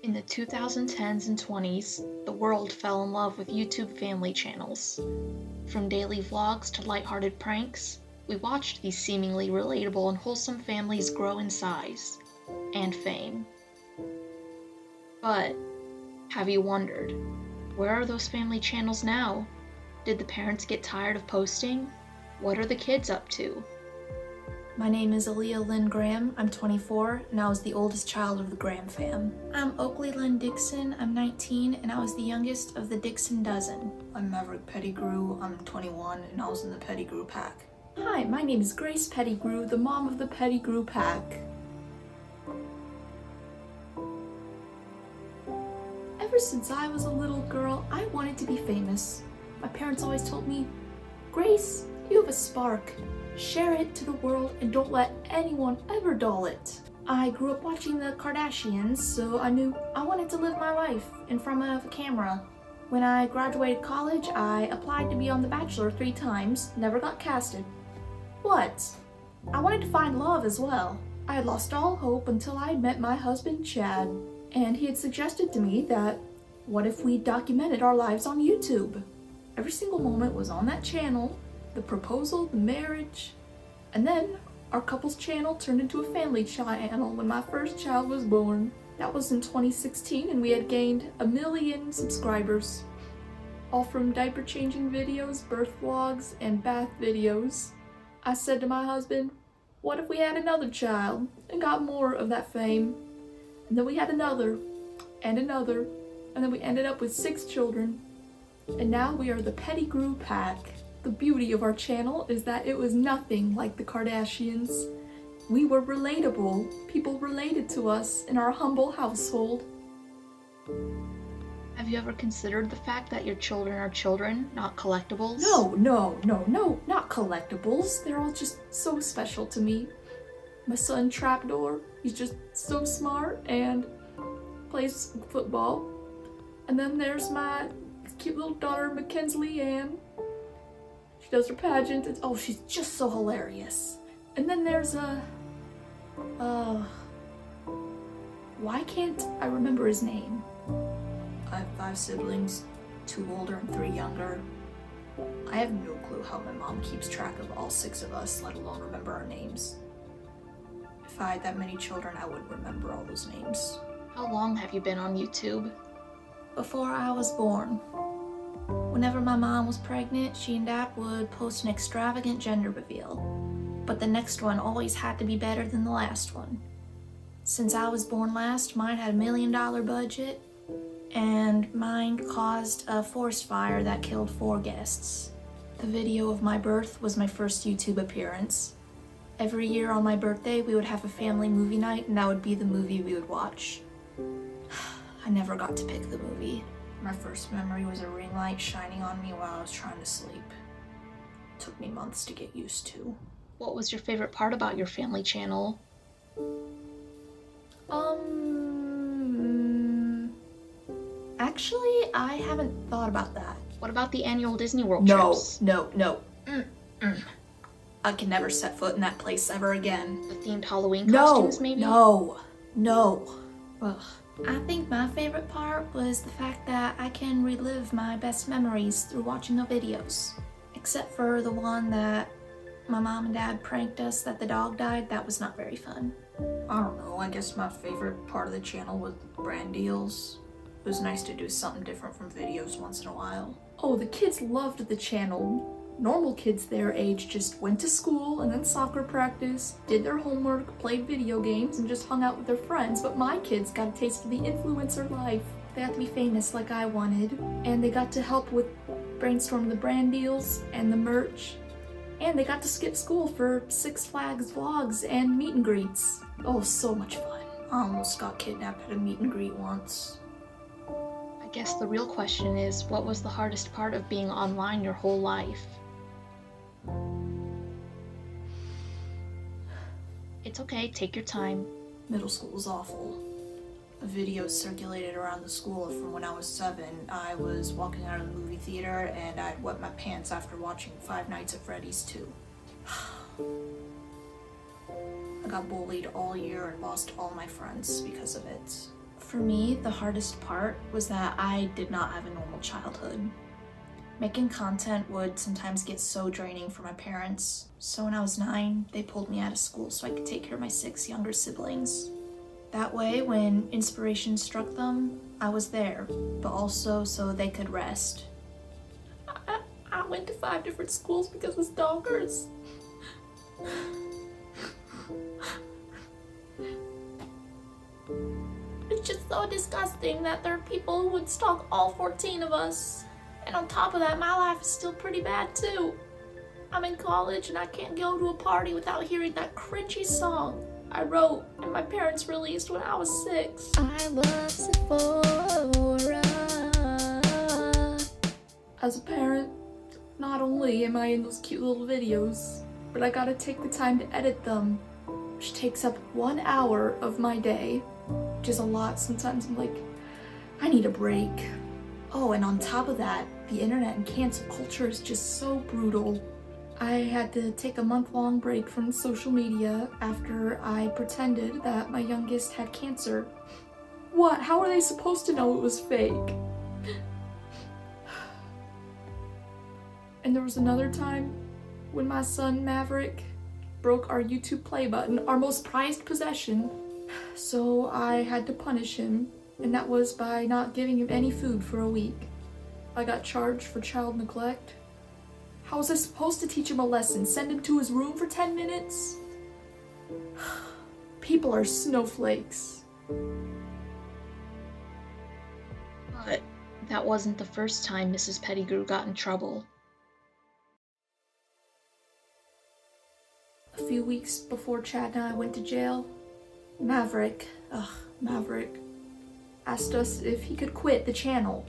In the 2010s and 20s, the world fell in love with YouTube family channels. From daily vlogs to lighthearted pranks, we watched these seemingly relatable and wholesome families grow in size and fame. But have you wondered, where are those family channels now? Did the parents get tired of posting? What are the kids up to? My name is Aaliyah Lynn Graham. I'm 24, and I was the oldest child of the Graham fam. I'm Oakley Lynn Dixon. I'm 19, and I was the youngest of the Dixon dozen. I'm Maverick Pettigrew. I'm 21, and I was in the Pettigrew pack. Hi, my name is Grace Pettigrew, the mom of the Pettigrew pack. Ever since I was a little girl, I wanted to be famous. My parents always told me, Grace, you have a spark. Share it to the world and don't let anyone ever dull it. I grew up watching the Kardashians, so I knew I wanted to live my life in front of a camera. When I graduated college, I applied to be on The Bachelor 3 times, never got casted. What? I wanted to find love as well. I had lost all hope until I met my husband, Chad, and he had suggested to me that what if we documented our lives on YouTube? Every single moment was on that channel. The proposal, the marriage, and then our couple's channel turned into a family channel when my first child was born. That was in 2016, and we had gained 1 million subscribers. All from diaper changing videos, birth vlogs, and bath videos. I said to my husband, what if we had another child and got more of that fame? And then we had another, and another, and then we ended up with 6 children. And now we are the Pettigrew pack. The beauty of our channel is that it was nothing like the Kardashians. We were relatable. People related to us in our humble household. Have you ever considered the fact that your children are children, not collectibles? No, not collectibles. They're all just so special to me. My son Trapdoor, he's just so smart and plays football. And then there's my cute little daughter Mackenzie Ann. She does her pageant. She's just so hilarious. And then there's why can't I remember his name? I have 5 siblings, 2 older and 3 younger. I have no clue how my mom keeps track of all 6 of us, let alone remember our names. If I had that many children, I would remember all those names. How long have you been on YouTube? Before I was born. Whenever my mom was pregnant, she and Dad would post an extravagant gender reveal, but the next one always had to be better than the last one. Since I was born last, mine had $1 million budget, and mine caused a forest fire that killed 4 guests. The video of my birth was my first YouTube appearance. Every year on my birthday, we would have a family movie night, and that would be the movie we would watch. I never got to pick the movie. My first memory was a ring light shining on me while I was trying to sleep. It took me months to get used to. What was your favorite part about your family channel? Actually, I haven't thought about that. What about the annual Disney World trips? No. I can never set foot in that place ever again. The themed Halloween costumes, maybe? No. Ugh. I think my favorite part was the fact that I can relive my best memories through watching the videos. Except for the one that my mom and dad pranked us that the dog died. That was not very fun. I don't know, I guess my favorite part of the channel was brand deals. It was nice to do something different from videos once in a while. Oh, the kids loved the channel. Normal kids their age just went to school and then soccer practice, did their homework, played video games, and just hung out with their friends. But my kids got a taste of the influencer life. They got to be famous like I wanted, and they got to help with brainstorm the brand deals and the merch. And they got to skip school for Six Flags vlogs and meet and greets. Oh, so much fun. I almost got kidnapped at a meet and greet once. I guess the real question is, what was the hardest part of being online your whole life? It's okay, take your time. Middle school was awful. A video circulated around the school from when I was 7. I was walking out of the movie theater and I'd wet my pants after watching Five Nights at Freddy's 2. I got bullied all year and lost all my friends because of it. For me, the hardest part was that I did not have a normal childhood. Making content would sometimes get so draining for my parents, so when I was 9, they pulled me out of school so I could take care of my 6 younger siblings. That way, when inspiration struck them, I was there, but also so they could rest. I went to 5 different schools because of stalkers. It's just so disgusting that there are people who would stalk all 14 of us. And on top of that, my life is still pretty bad too. I'm in college and I can't go to a party without hearing that cringy song I wrote and my parents released when I was 6. I love Sephora. As a parent, not only am I in those cute little videos, but I gotta take the time to edit them, which takes up 1 hour of my day, which is a lot. Sometimes I'm like, I need a break. Oh, and on top of that, the internet and cancel culture is just so brutal. I had to take a month-long break from social media after I pretended that my youngest had cancer. What? How are they supposed to know it was fake? And there was another time when my son Maverick broke our YouTube play button, our most prized possession. So I had to punish him, and that was by not giving him any food for a week. I got charged for child neglect. How was I supposed to teach him a lesson? Send him to his room for 10 minutes? People are snowflakes. But that wasn't the first time Mrs. Pettigrew got in trouble. A few weeks before Chad and I went to jail, Maverick asked us if he could quit the channel.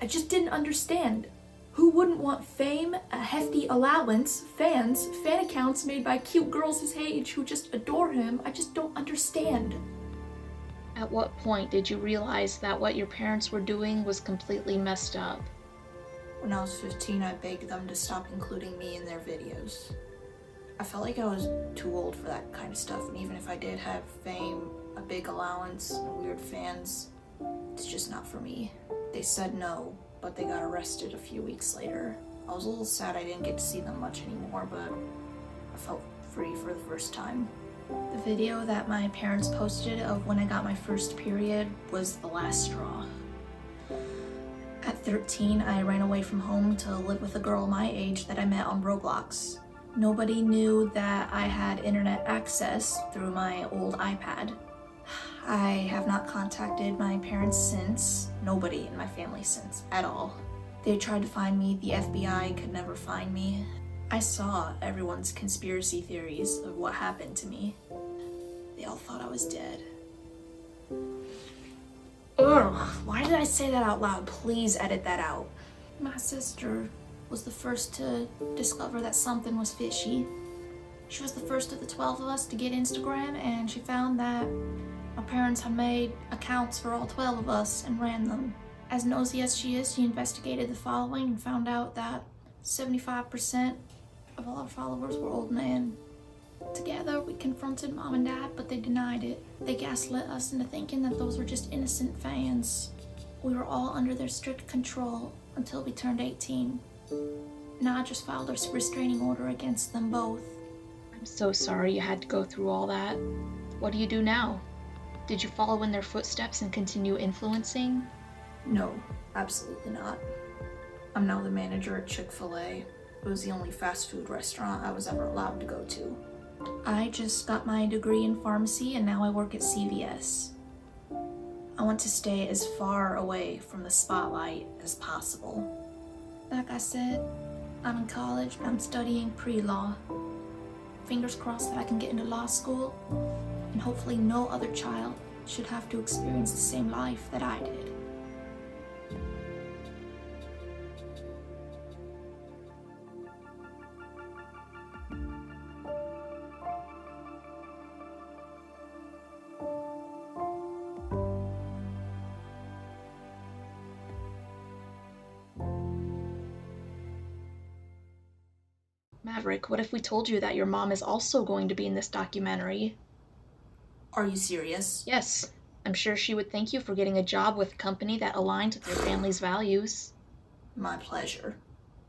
I just didn't understand. Who wouldn't want fame, a hefty allowance, fans, fan accounts made by cute girls his age who just adore him? I just don't understand. At what point did you realize that what your parents were doing was completely messed up? When I was 15, I begged them to stop including me in their videos. I felt like I was too old for that kind of stuff, and even if I did have fame, a big allowance, and weird fans, it's just not for me. They said no, but they got arrested a few weeks later. I was a little sad I didn't get to see them much anymore, but I felt free for the first time. The video that my parents posted of when I got my first period was the last straw. At 13, I ran away from home to live with a girl my age that I met on Roblox. Nobody knew that I had internet access through my old iPad. I have not contacted my parents since, nobody in my family since, at all. They tried to find me, the FBI could never find me. I saw everyone's conspiracy theories of what happened to me. They all thought I was dead. Ugh, why did I say that out loud? Please edit that out. My sister was the first to discover that something was fishy. She was the first of the 12 of us to get Instagram, and she found that my parents had made accounts for all 12 of us and ran them. As nosy as she is, she investigated the following and found out that 75% of all our followers were old men. Together, we confronted Mom and Dad, but they denied it. They gaslit us into thinking that those were just innocent fans. We were all under their strict control until we turned 18. Now I just filed a restraining order against them both. I'm so sorry you had to go through all that. What do you do now? Did you follow in their footsteps and continue influencing? No, absolutely not. I'm now the manager at Chick-fil-A. It was the only fast food restaurant I was ever allowed to go to. I just got my degree in pharmacy and now I work at CVS. I want to stay as far away from the spotlight as possible. Like I said, I'm in college and I'm studying pre-law. Fingers crossed that I can get into law school, and hopefully no other child should have to experience the same life that I did. Maverick, what if we told you that your mom is also going to be in this documentary? Are you serious? Yes. I'm sure she would thank you for getting a job with a company that aligns with your family's values. My pleasure.